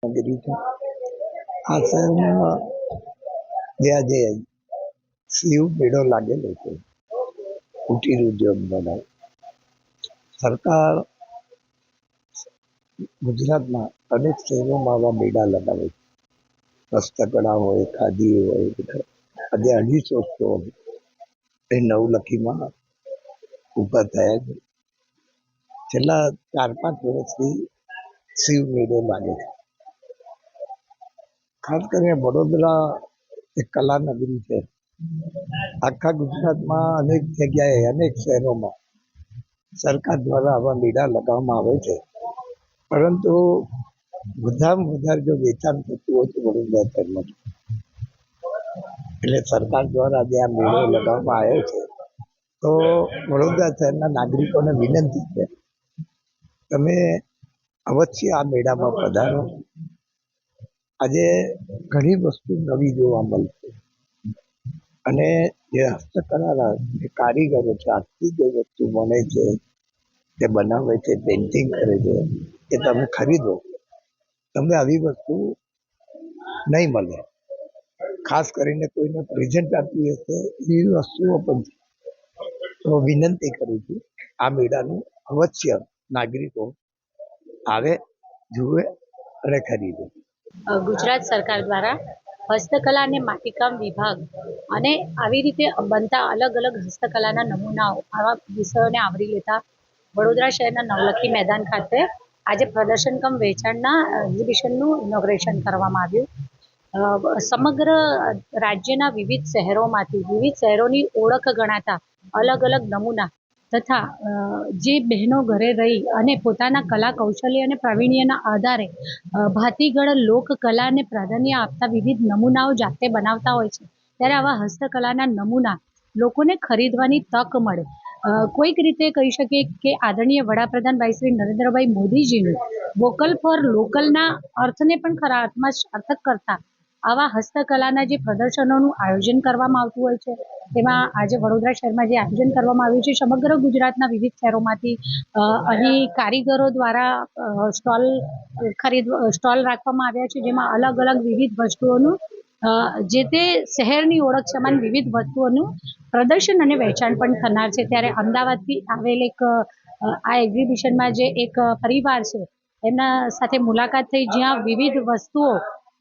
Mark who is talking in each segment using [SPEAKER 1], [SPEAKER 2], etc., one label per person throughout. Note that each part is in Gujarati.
[SPEAKER 1] નગરી છે. આ શહેરમાં જે આજે શિવ મેળો લાગેલો છે, કુટીર ઉદ્યોગ બનાવ સરકાર ગુજરાતમાં અનેક શહેરોમાં આવા મેળા લગાવે છે. હસ્તકળા હોય, ખાદી હોય, આજે 250 સ્ટોલ એ નવલખીમાં ઊભા થયા છે. છેલ્લા 4-5 વર્ષથી શિવ મેળો લાગે છે. ખાસ કરીને વડોદરા એક કલા નગરી છે. આખા ગુજરાતમાં અનેક જગ્યાએ અનેક શહેરોમાં સરકાર દ્વારા આવા મેળા લગાવવામાં આવે છે, પરંતુ વધારે વધારે જો વેચાણ થતું હોય તો વડોદરા શહેરમાં. એટલે સરકાર દ્વારા જે આ મેળો લગાવવામાં આવ્યો છે, તો વડોદરા શહેરના નાગરિકોને વિનંતી છે, તમે અવશ્ય આ મેળામાં પધારો. આજે ઘણી વસ્તુ નવી જોવા મળશે અને જે હસ્તકલાના જે કારીગરો છે, આજથી જે વસ્તુ બને છે, તે બનાવે છે, પેઇન્ટિંગ કરે છે, એ તમે ખરીદો, તમને આવી વસ્તુ નહીં મળે. ખાસ કરીને કોઈને પ્રેઝન્ટ આપી હશે એવી વસ્તુઓ પણ છે. તો વિનંતી કરું છું, આ મેળાનું અવશ્ય નાગરિકો આવે, જુએ અને ખરીદે.
[SPEAKER 2] ગુજરાત સરકાર દ્વારા હસ્તકલા અને માટીકામ વિભાગ અને આવી રીતે બનતા અલગ અલગ હસ્તકલાના નમૂનાઓ આવા વિષયોને આવરી લેતા વડોદરા શહેરના નવલખી મેદાન ખાતે આજે પ્રદર્શન કમ વેચાણના એક્ઝિબિશનનું ઇનોગ્રેશન કરવામાં આવ્યું. સમગ્ર રાજ્યના વિવિધ શહેરોમાંથી વિવિધ શહેરોની ઓળખ ગણાતા અલગ અલગ નમૂના તથા જે બહેનો ઘરે રહી અને પોતાના કલા કૌશલ્ય અને પ્રાવીણ્યના આધારે ભાતીગળ લોકકલાને પ્રાધાન્ય આપતા વિવિધ નમૂનાઓ જાતે બનાવતા હોય છે, ત્યારે આવા હસ્તકલાના નમૂના લોકોને ખરીદવાની તક મળે. કોઈક રીતે કહી શકીએ કે આદરણીય વડાપ્રધાન ભાઈ શ્રી નરેન્દ્રભાઈ મોદીજીનું વોકલ ફોર લોકલના અર્થને પણ ખરા અર્થમાં સાર્થક કરતા આવા હસ્તકલાના જે પ્રદર્શનોનું આયોજન કરવામાં આવતું હોય છે, તેમાં આજે વડોદરા શહેરમાં જે આયોજન કરવામાં આવ્યું છે, સમગ્ર ગુજરાતના વિવિધ શહેરોમાંથી અહીં કારીગરો દ્વારા સ્ટોલ રાખવામાં આવ્યા છે, જેમાં અલગ અલગ વિવિધ વસ્તુઓનું જે તે શહેરની ઓળખ સમાન વિવિધ વસ્તુઓનું પ્રદર્શન અને વેચાણ પણ થનાર છે. ત્યારે અમદાવાદથી આવેલ એક આ એક્ઝિબિશનમાં જે એક પરિવાર છે, એમના સાથે મુલાકાત થઈ, જ્યાં વિવિધ વસ્તુઓ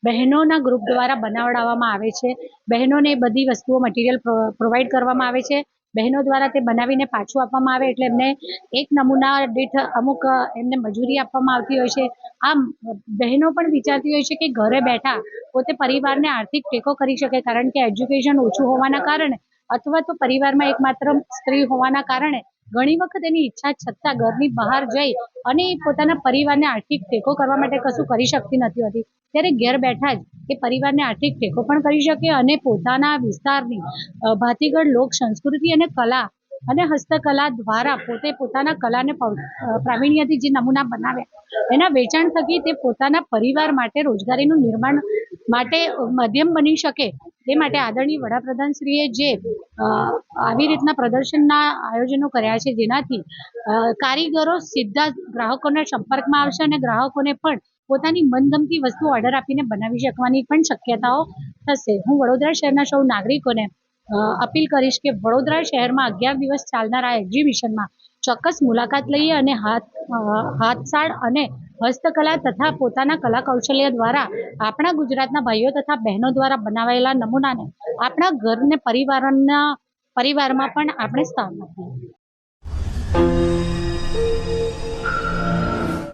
[SPEAKER 2] બહેનોના ગ્રુપ દ્વારા બનાવડાવવામાં આવે છે. બહેનોને બધી વસ્તુઓ મટીરિયલ પ્રોવાઈડ કરવામાં આવે છે. બહેનો દ્વારા તે બનાવીને પાછું આપવામાં આવે, એટલે એમને એક નમૂના દીઠ અમુક એમને મજૂરી આપવામાં આવતી હોય છે. આમ બહેનો પણ વિચારતી હોય છે કે ઘરે બેઠા પોતે પરિવારને આર્થિક ટેકો કરી શકે, કારણ કે એજ્યુકેશન ઓછું હોવાના કારણે અથવા તો પરિવારમાં એકમાત્ર સ્ત્રી હોવાના કારણે ઘણી વખત એની ઈચ્છા છતાં ઘરની બહાર જઈ અને પોતાના પરિવારને આર્થિક ટેકો કરવા માટે કશું કરી શકતી નથી હોતી. ત્યારે ઘેર બેઠા જ એ પરિવારને આર્થિક ટેકો પણ કરી શકે અને પોતાના વિસ્તારની ભાતીગળ લોક સંસ્કૃતિ અને કલા અને હસ્તકલા દ્વારા પોતે પોતાના કલાને પ્રાવીણ્યથી જે નમૂના બનાવ્યા એના વેચાણ થકી તે પોતાના પરિવાર માટે રોજગારીનું નિર્માણ માટે માધ્યમ બની શકે, તે માટે આદરણીય વડાપ્રધાનશ્રીએ જે આવી રીતના પ્રદર્શનના આયોજનો કર્યા છે, જેનાથી કારીગરો સીધા ગ્રાહકોના સંપર્કમાં આવશે અને ગ્રાહકોને પણ પોતાની મનગમતી વસ્તુ ઓર્ડર આપીને બનાવી શકવાની પણ શક્યતાઓ થશે. હું વડોદરા શહેરના સૌ નાગરિકોને અપીલ કરીશ કે વડોદરા શહેરમાં 11 દિવસ ચાલનાર આ એક્ઝિબિશનમાં ચોક્કસ મુલાકાત લઈએ અને હાથસાળ અને હસ્તકલા તથા પોતાના કલા કૌશલ્ય દ્વારા આપણા ગુજરાતના ભાઈઓ તથા બહેનો દ્વારા બનાવાયેલા નમૂનાને આપણા ઘરને પરિવારમાં પણ આપણે સ્થાન આપીએ.